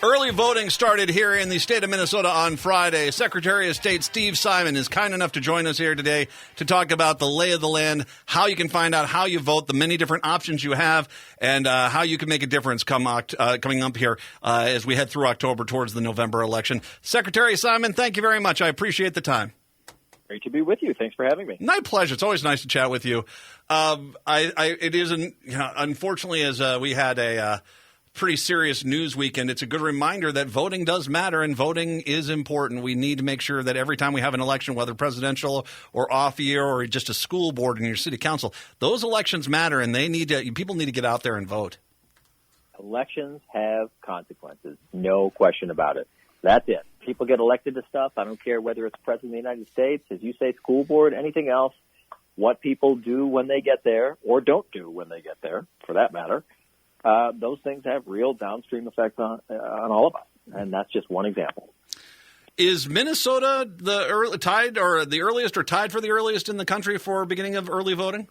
Early voting started here in the state of Minnesota on Friday. Secretary of State Steve Simon is kind enough to join us here today to talk about the lay of the land, how you can find out how you vote, the many different options you have, and how you can make a difference coming up here as we head through October towards the November election. Secretary Simon, thank you very much. I appreciate the time. Great to be with you. Thanks for having me. My pleasure. It's always nice to chat with you. It is, unfortunately, as we had a pretty serious news weekend, it's a good reminder that voting does matter and voting is important. We need to make sure that every time we have an election, whether presidential or off year or just a school board in your city council, those elections matter and people need to get out there and vote. Elections have consequences. No question about it. That's it. People get elected to stuff. I don't care whether it's President of the United States, as you say, school board, anything else. What people do when they get there or don't do when they get there, for that matter, those things have real downstream effects on all of us, and that's just one example. Is Minnesota the earliest or tied for the earliest in the country for beginning of early voting?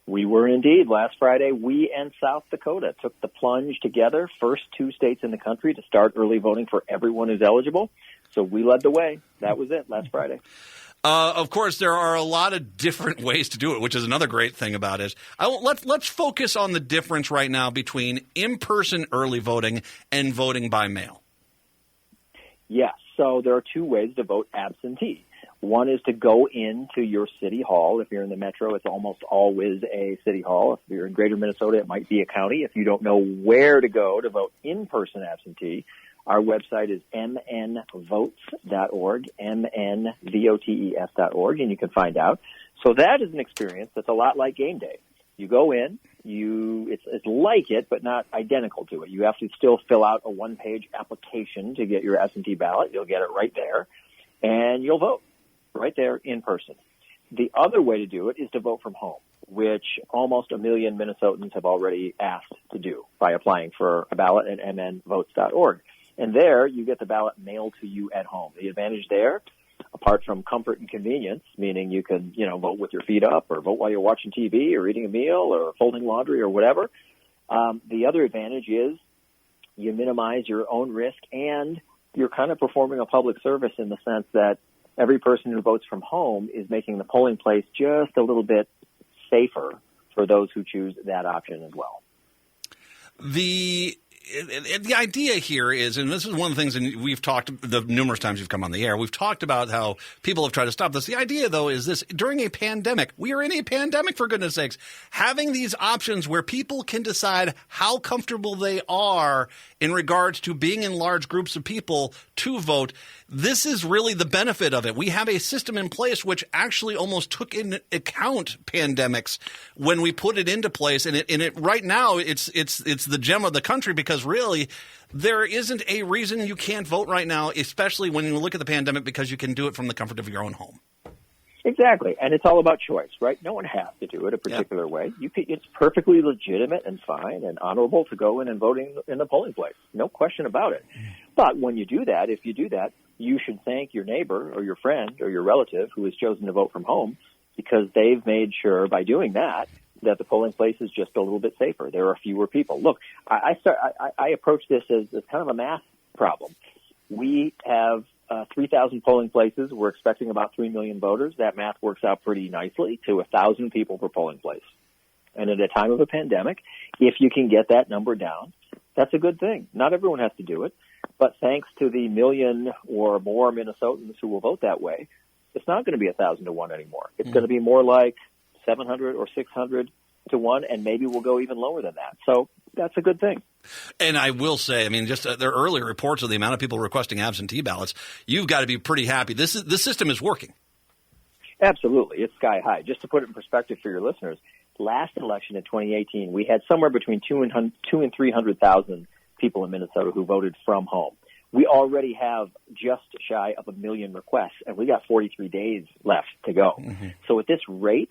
We were indeed. Last Friday, we and South Dakota took the plunge together, first two states in the country to start early voting for everyone who's eligible. So we led the way. That was it last Friday. Of course, there are a lot of different ways to do it, which is another great thing about it. Let's focus on the difference right now between in-person early voting and voting by mail. Yes. So there are two ways to vote absentee. One is to go into your city hall. If you're in the metro, it's almost always a city hall. If you're in greater Minnesota, it might be a county. If you don't know where to go to vote in-person absentee, our website is mnvotes.org, mnvotes.org, and you can find out. So that is an experience that's a lot like game day. You go in, it's like it, but not identical to it. You have to still fill out a one-page application to get your absentee ballot. You'll get it right there, and you'll vote right there in person. The other way to do it is to vote from home, which almost 1 million Minnesotans have already asked to do by applying for a ballot at mnvotes.org. And there, you get the ballot mailed to you at home. The advantage there, apart from comfort and convenience, meaning you can, vote with your feet up or vote while you're watching TV or eating a meal or folding laundry or whatever. The other advantage is you minimize your own risk and you're kind of performing a public service in the sense that every person who votes from home is making the polling place just a little bit safer for those who choose that option as well. The idea here is, and this is one of the things, and we've talked the numerous times you've come on the air, we've talked about how people have tried to stop this. The idea, though, is this: during a pandemic, we are in a pandemic, for goodness sakes, having these options where people can decide how comfortable they are in regards to being in large groups of people to vote. This is really the benefit of it. We have a system in place which actually almost took into account pandemics when we put it into place. And it right now, it's the gem of the country, because really there isn't a reason you can't vote right now, especially when you look at the pandemic, because you can do it from the comfort of your own home. Exactly. And it's all about choice, right? No one has to do it a particular way. It's perfectly legitimate and fine and honorable to go in and vote in the polling place. No question about it. But when you do that, if you do that, you should thank your neighbor or your friend or your relative who has chosen to vote from home, because they've made sure by doing that the polling place is just a little bit safer. There are fewer people. Look, I approach this as kind of a math problem. We have 3,000 polling places. We're expecting about 3 million voters. That math works out pretty nicely to 1,000 people per polling place. And at a time of a pandemic, if you can get that number down, that's a good thing. Not everyone has to do it, but thanks to the million or more Minnesotans who will vote that way, it's not going to be 1,000 to 1 anymore. It's going to be more like 700 or 600 to 1, and maybe we'll go even lower than that. So that's a good thing. And I will say, just there are early reports of the amount of people requesting absentee ballots. You've got to be pretty happy. This system is working. Absolutely. It's sky high. Just to put it in perspective for your listeners, last election in 2018, we had somewhere between 200,000 and 300,000 people in Minnesota who voted from home. We already have just shy of 1 million requests, and we got 43 days left to go. Mm-hmm. So at this rate,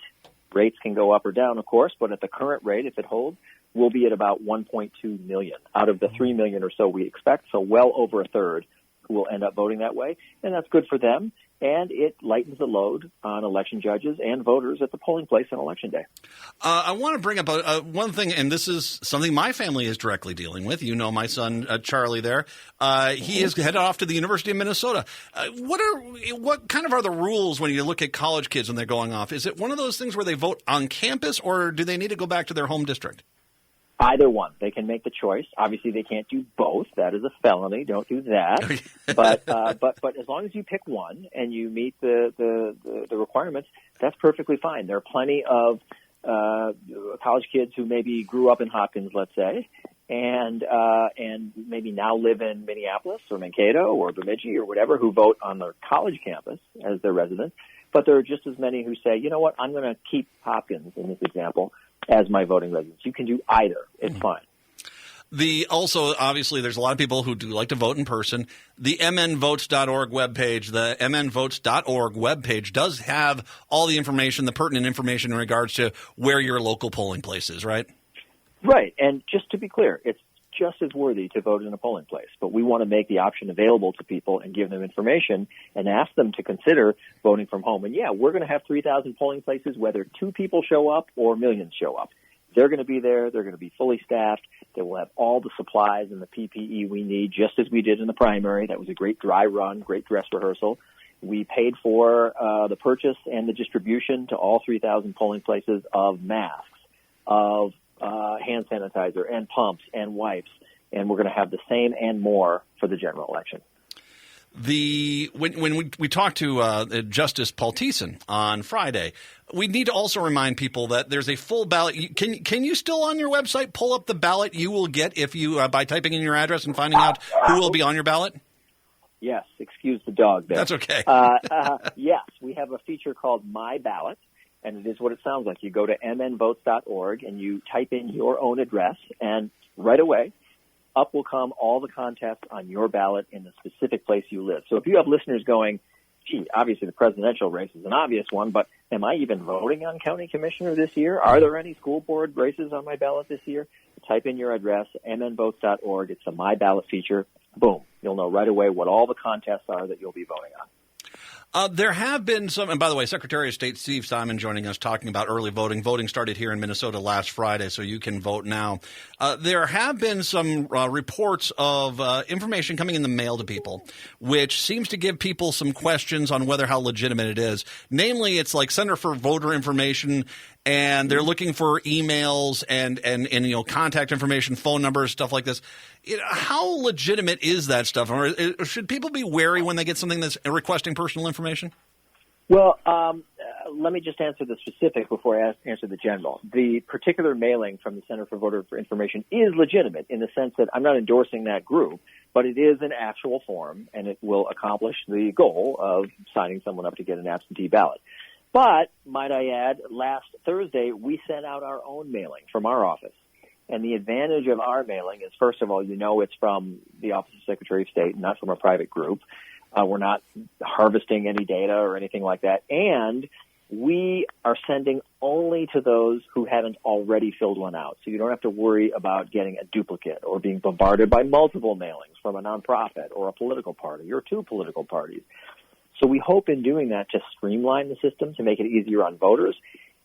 rates can go up or down, of course, but at the current rate, if it holds, we'll be at about 1.2 million out of the 3 million or so we expect, so well over a third who will end up voting that way. And that's good for them, and it lightens the load on election judges and voters at the polling place on Election Day. I want to bring up one thing, and this is something my family is directly dealing with. You know my son, Charlie there. He is headed off to the University of Minnesota. What kind of are the rules when you look at college kids when they're going off? Is it one of those things where they vote on campus, or do they need to go back to their home district? Either one. They can make the choice. Obviously, they can't do both. That is a felony. Don't do that. But as long as you pick one and you meet the requirements, that's perfectly fine. There are plenty of college kids who maybe grew up in Hopkins, let's say, and maybe now live in Minneapolis or Mankato or Bemidji or whatever, who vote on their college campus as their resident. But there are just as many who say, you know what, I'm going to keep Hopkins in this example as my voting residence. You can do either. It's fine. Also, obviously, there's a lot of people who do like to vote in person. The mnvotes.org webpage, the mnvotes.org webpage does have all the information, the pertinent information in regards to where your local polling place is, right? Right. And just to be clear, it's just as worthy to vote in a polling place. But we want to make the option available to people and give them information and ask them to consider voting from home. And yeah, we're going to have 3,000 polling places, whether 2 people show up or millions show up. They're going to be there. They're going to be fully staffed. They will have all the supplies and the PPE we need, just as we did in the primary. That was a great dry run, great dress rehearsal. We paid for the purchase and the distribution to all 3,000 polling places of masks, of hand sanitizer and pumps and wipes, and we're going to have the same and more for the general election. When we talked to Justice Paul Thiessen on Friday, we need to also remind people that there's a full ballot. Can you still on your website pull up the ballot you will get if you by typing in your address and finding out who will be on your ballot? Yes, excuse the dog there. That's okay. Yes, we have a feature called My Ballot, and it is what it sounds like. You go to mnvotes.org and you type in your own address, and right away, up will come all the contests on your ballot in the specific place you live. So if you have listeners going, gee, obviously the presidential race is an obvious one, but am I even voting on county commissioner this year? Are there any school board races on my ballot this year? Type in your address, mnvotes.org. It's a My Ballot feature. Boom. You'll know right away what all the contests are that you'll be voting on. There have been some, and by the way, Secretary of State Steve Simon joining us talking about early voting. Voting started here in Minnesota last Friday, so you can vote now. There have been some reports of information coming in the mail to people, which seems to give people some questions on how legitimate it is. Namely, it's like Center for Voter Information, and they're looking for emails and contact information, phone numbers, stuff like this. How legitimate is that stuff? Or should people be wary when they get something that's requesting personal information? Well, let me just answer the specific before I answer the general. The particular mailing from the Center for Voter Information is legitimate in the sense that I'm not endorsing that group, but it is an actual form, and it will accomplish the goal of signing someone up to get an absentee ballot. But, might I add, last Thursday, we sent out our own mailing from our office. And the advantage of our mailing is, first of all, it's from the Office of Secretary of State, not from a private group. We're not harvesting any data or anything like that. And we are sending only to those who haven't already filled one out. So you don't have to worry about getting a duplicate or being bombarded by multiple mailings from a nonprofit or a political party or 2 political parties. So we hope in doing that to streamline the system, to make it easier on voters,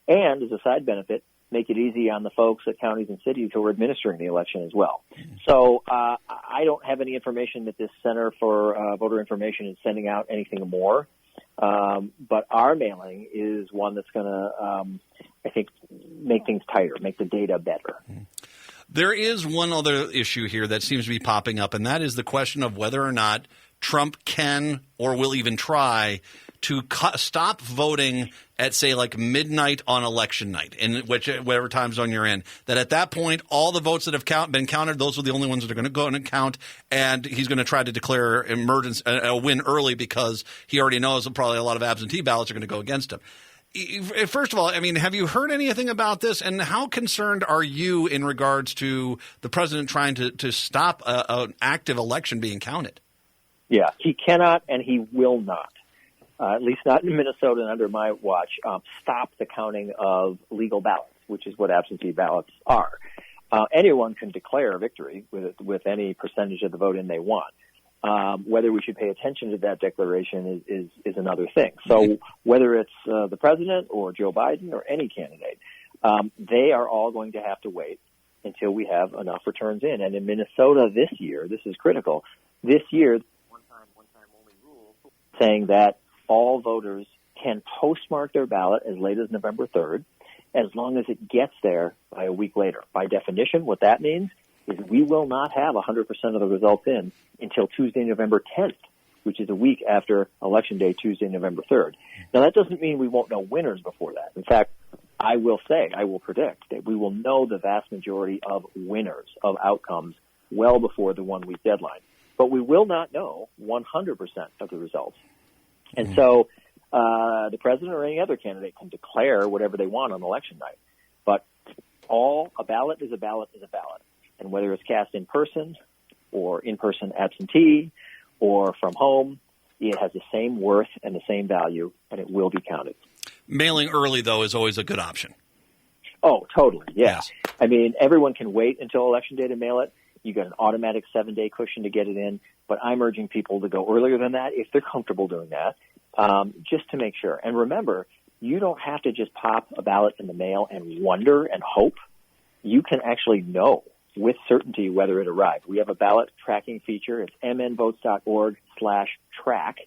and as a side benefit, make it easy on the folks at counties and cities who are administering the election as well. So I don't have any information that this Center for Voter Information is sending out anything more. But our mailing is one that's going to, I think, make things tighter, make the data better. There is one other issue here that seems to be popping up, and that is the question of whether or not Trump can or will even try to stop voting at, say, like midnight on election night, in whatever time zone you're in, that at that point, all the votes that have been counted, those are the only ones that are going to go and count, and he's going to try to declare a win early because he already knows that probably a lot of absentee ballots are going to go against him. First of all, I mean, have you heard anything about this, and how concerned are you in regards to the president trying to stop an active election being counted? Yeah, he cannot and he will not. At least not in Minnesota and under my watch, stop the counting of legal ballots, which is what absentee ballots are. Anyone can declare victory with any percentage of the vote in they want. Whether we should pay attention to that declaration is another thing. So whether it's the president or Joe Biden or any candidate, they are all going to have to wait until we have enough returns in. And in Minnesota this year, this is critical, this year, one-time only rule saying that all voters can postmark their ballot as late as November 3rd, as long as it gets there by a week later. By definition, what that means is we will not have 100% of the results in until Tuesday, November 10th, which is a week after Election Day, Tuesday, November 3rd. Now, that doesn't mean we won't know winners before that. In fact, I will predict that we will know the vast majority of winners, of outcomes, well before the one-week deadline. But we will not know 100% of the results. And so the president or any other candidate can declare whatever they want on election night. But a ballot is a ballot is a ballot. And whether it's cast in person or in-person absentee or from home, it has the same worth and the same value, and it will be counted. Mailing early, though, is always a good option. Oh, totally, Yes. I mean, everyone can wait until Election Day to mail it. You get an automatic 7-day cushion to get it in, but I'm urging people to go earlier than that if they're comfortable doing that, just to make sure. And remember, you don't have to just pop a ballot in the mail and wonder and hope. You can actually know with certainty whether it arrived. We have a ballot tracking feature. It's mnvotes.org/track.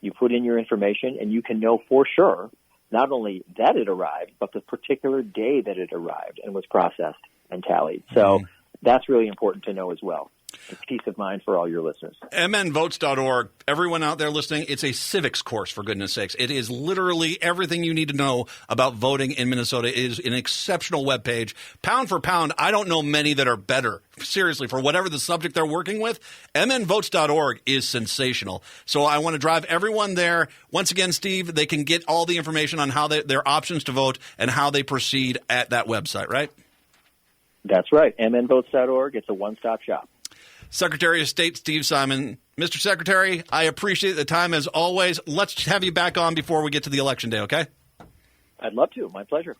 You put in your information, and you can know for sure not only that it arrived, but the particular day that it arrived and was processed and tallied. So that's really important to know as well. It's peace of mind for all your listeners. mnvotes.org. Everyone out there listening, it's a civics course, for goodness sakes. It is literally everything you need to know about voting in Minnesota. It is an exceptional webpage. Pound for pound, I don't know many that are better. Seriously, for whatever the subject they're working with, mnvotes.org is sensational. So I want to drive everyone there. Once again, Steve, they can get all the information on how their options to vote and how they proceed at that website, right? That's right. mnvotes.org. It's a one-stop shop. Secretary of State Steve Simon. Mr. Secretary, I appreciate the time as always. Let's have you back on before we get to the election day, okay? I'd love to. My pleasure.